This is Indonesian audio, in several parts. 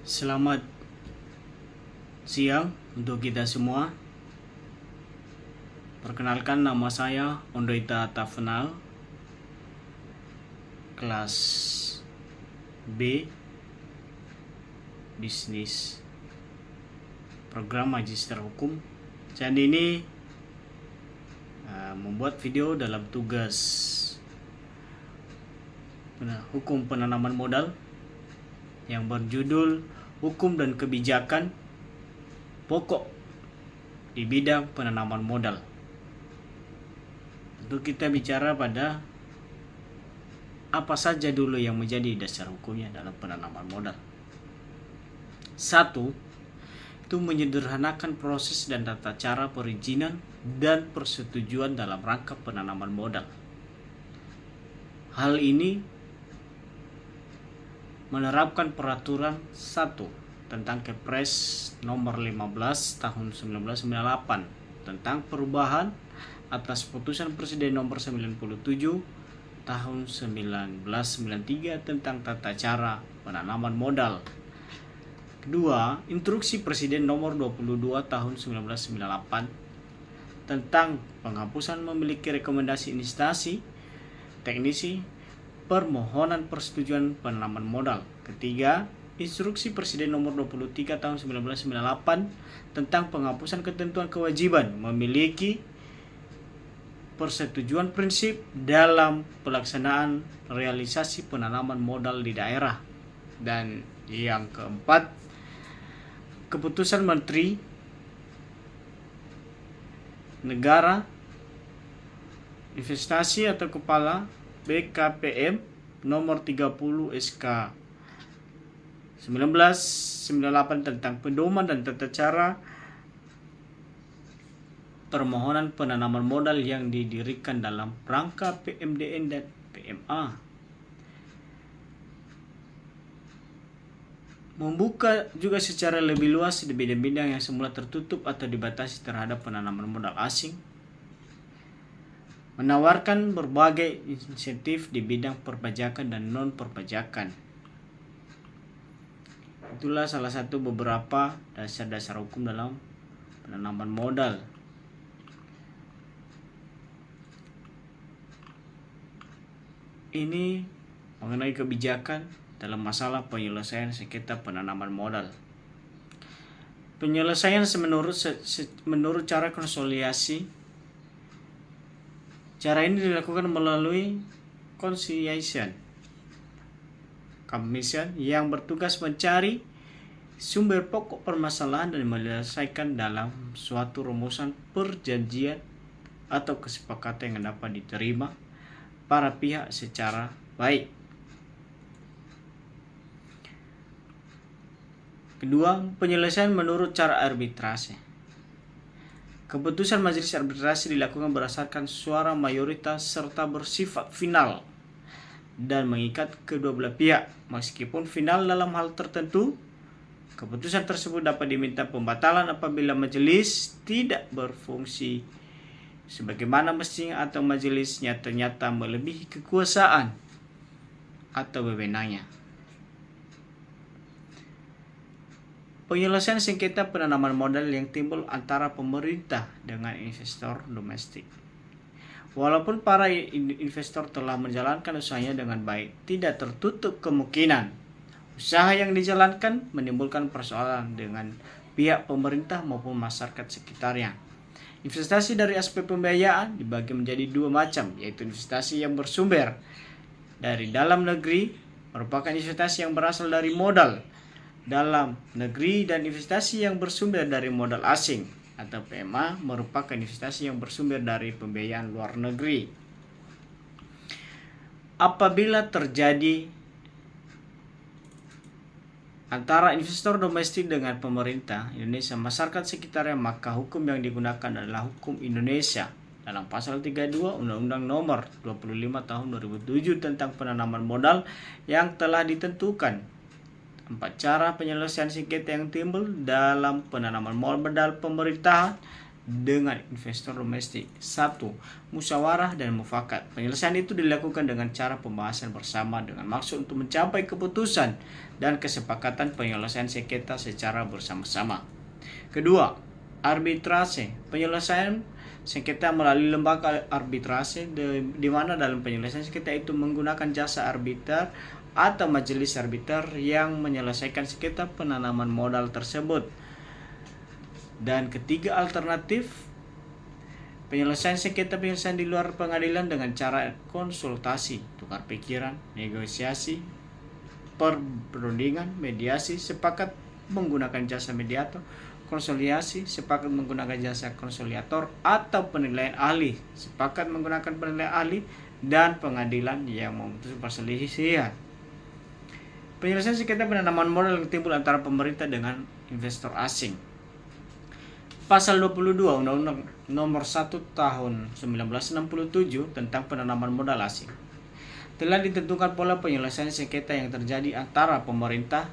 Selamat siang untuk kita semua. Perkenalkan, nama saya Ondoita Tafenal, kelas B, Bisnis, Program Magister Hukum. Jadi ini membuat video dalam tugas hukum penanaman modal yang berjudul Hukum dan Kebijakan Pokok di Bidang Penanaman Modal. Tentu kita bicara pada apa saja dulu yang menjadi dasar hukumnya dalam penanaman modal. 1. Itu menyederhanakan proses dan tata cara perizinan dan persetujuan dalam rangka penanaman modal. Hal ini menerapkan peraturan 1 tentang Kepres nomor 15 tahun 1998 tentang perubahan atas putusan Presiden nomor 97 tahun 1993 tentang tata cara penanaman modal. Kedua, Instruksi Presiden nomor 22 tahun 1998 tentang penghapusan memiliki rekomendasi instansi teknisi permohonan persetujuan penanaman modal. Ketiga, Instruksi Presiden nomor 23 tahun 1998 tentang penghapusan ketentuan kewajiban memiliki persetujuan prinsip dalam pelaksanaan realisasi penanaman modal di daerah. Dan yang keempat, Keputusan Menteri Negara Investasi atau Kepala BKPM nomor 30 SK 1998 tentang pedoman dan tata cara permohonan penanaman modal yang didirikan dalam rangka PMDN dan PMA. Membuka juga secara lebih luas di bidang-bidang yang semula tertutup atau dibatasi terhadap penanaman modal asing. Menawarkan berbagai insentif di bidang perpajakan dan non-perpajakan. Itulah salah satu beberapa dasar-dasar hukum dalam penanaman modal. Ini mengenai kebijakan dalam masalah penyelesaian sengketa penanaman modal. Penyelesaian menurut cara konsolidasi. Cara ini dilakukan melalui conciliation commission yang bertugas mencari sumber pokok permasalahan dan menyelesaikan dalam suatu rumusan perjanjian atau kesepakatan yang dapat diterima para pihak secara baik. Kedua, penyelesaian menurut cara arbitrase. Keputusan majelis arbitrasi dilakukan berdasarkan suara mayoritas serta bersifat final dan mengikat kedua belah pihak. Meskipun final dalam hal tertentu, keputusan tersebut dapat diminta pembatalan apabila majelis tidak berfungsi sebagaimana mestinya atau majelisnya ternyata melebihi kekuasaan atau wewenangnya. Penyelesaian sengketa penanaman modal yang timbul antara pemerintah dengan investor domestik. Walaupun para investor telah menjalankan usahanya dengan baik, tidak tertutup kemungkinan usaha yang dijalankan menimbulkan persoalan dengan pihak pemerintah maupun masyarakat sekitarnya. Investasi dari aspek pembiayaan dibagi menjadi dua macam, yaitu investasi yang bersumber dari dalam negeri merupakan investasi yang berasal dari modal dalam negeri dan investasi yang bersumber dari modal asing atau PMA merupakan investasi yang bersumber dari pembiayaan luar negeri. Apabila terjadi antara investor domestik dengan pemerintah Indonesia masyarakat sekitarnya, maka hukum yang digunakan adalah hukum Indonesia dalam pasal 32 Undang-Undang nomor 25 tahun 2007 tentang penanaman modal yang telah ditentukan 4 cara penyelesaian sengketa yang timbul dalam penanaman modal pemerintahan dengan investor domestik. 1. Musyawarah dan mufakat. Penyelesaian itu dilakukan dengan cara pembahasan bersama dengan maksud untuk mencapai keputusan dan kesepakatan penyelesaian sengketa secara bersama-sama. Kedua, arbitrase. Penyelesaian sengketa melalui lembaga arbitrase di mana dalam penyelesaian sengketa itu menggunakan jasa arbiter atau majelis arbiter yang menyelesaikan sengketa penanaman modal tersebut. Dan ketiga, alternatif penyelesaian sengketa penyelesaian di luar pengadilan dengan cara konsultasi, tukar pikiran, negosiasi, perundingan, mediasi, sepakat menggunakan jasa mediator, konsiliasi, sepakat menggunakan jasa konsiliator, atau penilaian ahli, sepakat menggunakan penilaian ahli, dan pengadilan yang memutuskan perselisihan. Penyelesaian sengketa penanaman modal yang timbul antara pemerintah dengan investor asing. Pasal 22 Undang-Undang Nomor 1 Tahun 1967 tentang penanaman modal asing telah ditentukan pola penyelesaian sengketa yang terjadi antara pemerintah,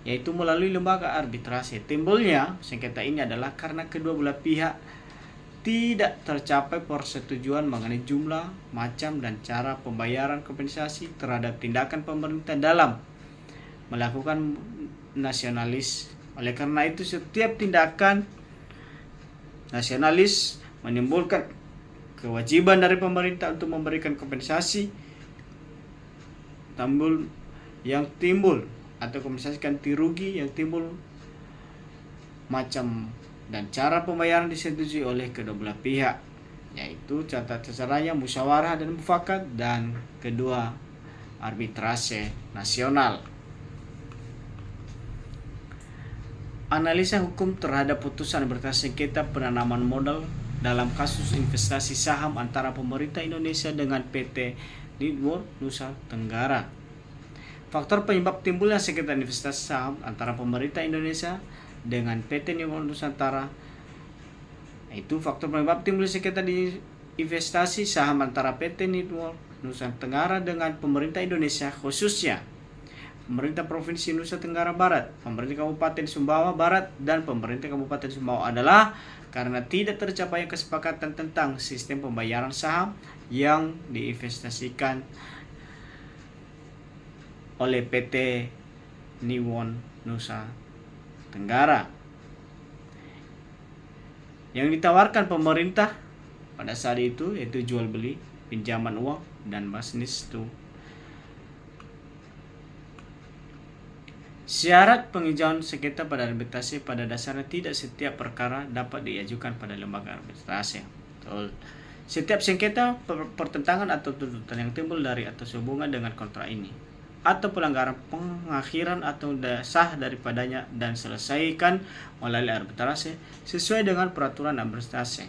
yaitu melalui lembaga arbitrase. Timbulnya sengketa ini adalah karena kedua belah pihak tidak tercapai persetujuan mengenai jumlah, macam, dan cara pembayaran kompensasi terhadap tindakan pemerintah dalam melakukan nasionalis. Oleh karena itu, setiap tindakan nasionalis menimbulkan kewajiban dari pemerintah untuk memberikan kompensasi atau kompensasi ganti rugi yang timbul, macam dan cara pembayaran disetujui oleh kedua belah pihak, yaitu caranya musyawarah dan mufakat, dan kedua, arbitrase nasional. Analisa hukum terhadap putusan arbitrase sengketa penanaman modal dalam kasus investasi saham antara pemerintah Indonesia dengan PT Network Nusa Tenggara. Faktor penyebab timbulnya sengketa investasi saham antara pemerintah Indonesia dengan PT Network Nusantara, yaitu faktor penyebab timbulnya sengketa di investasi saham antara PT Network Nusa Tenggara dengan pemerintah Indonesia, khususnya pemerintah Provinsi Nusa Tenggara Barat, pemerintah Kabupaten Sumbawa Barat, dan pemerintah Kabupaten Sumbawa adalah karena tidak tercapainya kesepakatan tentang sistem pembayaran saham yang diinvestasikan oleh PT Niwon Nusa Tenggara yang ditawarkan pemerintah pada saat itu, yaitu jual beli, pinjaman uang, dan bisnis itu. Syarat penghijauan sengketa pada arbitrase pada dasarnya tidak setiap perkara dapat diajukan pada lembaga arbitrase. Setiap sengketa, pertentangan atau tuntutan yang timbul dari atau sehubungan dengan kontrak ini atau pelanggaran pengakhiran atau sah daripadanya dan selesaikan melalui arbitrase sesuai dengan peraturan arbitrase.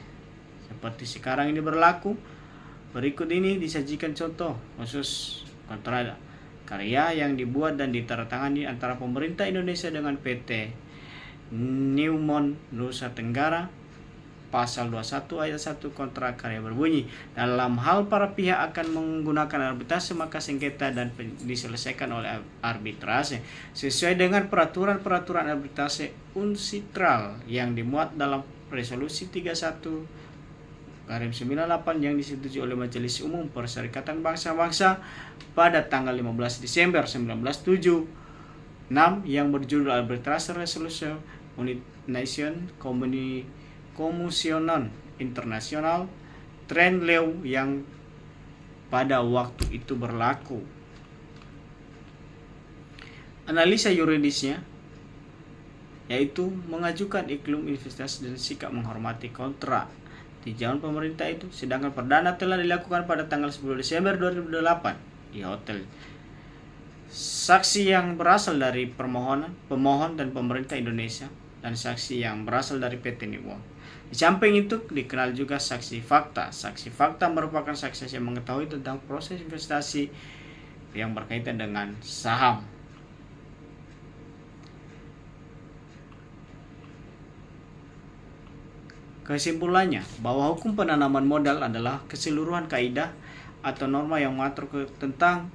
Seperti sekarang ini berlaku, berikut ini disajikan contoh khusus kontrak karya yang dibuat dan ditandatangani antara pemerintah Indonesia dengan PT Newmont Nusa Tenggara. Pasal 21 ayat 1 kontrak karya berbunyi, dalam hal para pihak akan menggunakan arbitrase maka sengketa dan diselesaikan oleh arbitrase sesuai dengan peraturan-peraturan arbitrase UNCITRAL yang dimuat dalam resolusi 31/98 yang disetujui oleh Majelis Umum Perserikatan Bangsa-Bangsa pada tanggal 15 Desember 1976 yang berjudul Arbitrase Resolution United Nations Commission International Trade Law yang pada waktu itu berlaku. Analisa yuridisnya yaitu mengajukan iklim investasi dan sikap menghormati kontrak tinjauan pemerintah itu, sedangkan perdana telah dilakukan pada tanggal 10 Desember 2008 di hotel. Saksi yang berasal dari pemohon dan pemerintah Indonesia dan saksi yang berasal dari PT Niwon. Di samping itu dikenal juga saksi fakta. Saksi fakta merupakan saksi yang mengetahui tentang proses investasi yang berkaitan dengan saham. Kesimpulannya, bahwa hukum penanaman modal adalah keseluruhan kaidah atau norma yang mengatur tentang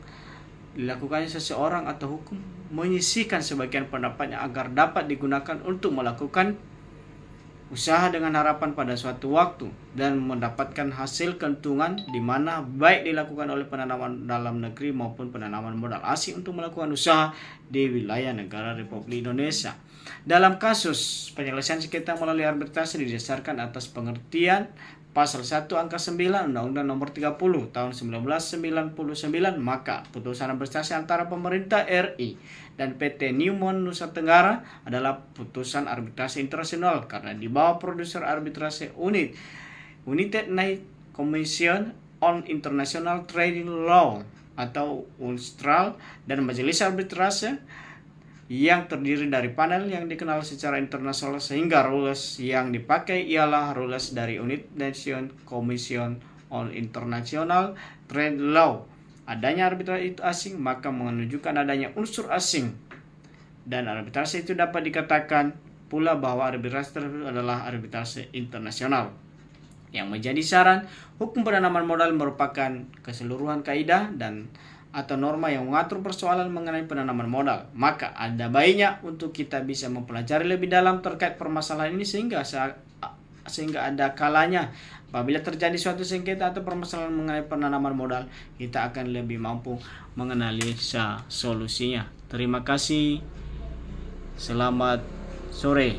dilakukannya seseorang atau hukum menyisihkan sebagian pendapatnya agar dapat digunakan untuk melakukan usaha dengan harapan pada suatu waktu dan mendapatkan hasil keuntungan di mana baik dilakukan oleh penanaman dalam negeri maupun penanaman modal asing untuk melakukan usaha di wilayah negara Republik Indonesia. Dalam kasus penyelesaian sengketa melalui arbitrase didasarkan atas pengertian Pasal 1 Angka 9 Undang-Undang Nomor 30 Tahun 1999, maka putusan arbitrase antara pemerintah RI dan PT Newmont Nusa Tenggara adalah putusan arbitrase internasional karena di bawah produser arbitrase United Nations Commission on International Trading Law atau UNSTRAL dan majelis arbitrase yang terdiri dari panel yang dikenal secara internasional, sehingga rules yang dipakai ialah rules dari United Nations Commission on International Trade Law. Adanya arbitrase itu asing maka menunjukkan adanya unsur asing, dan arbitrase itu dapat dikatakan pula bahwa arbitrase tersebut adalah arbitrase internasional. Yang menjadi saran, hukum penanaman modal merupakan keseluruhan kaidah dan atau norma yang mengatur persoalan mengenai penanaman modal. Maka ada baiknya untuk kita bisa mempelajari lebih dalam terkait permasalahan ini sehingga ada kalanya apabila terjadi suatu sengketa atau permasalahan mengenai penanaman modal, kita akan lebih mampu menganalisa solusinya. Terima kasih. Selamat sore.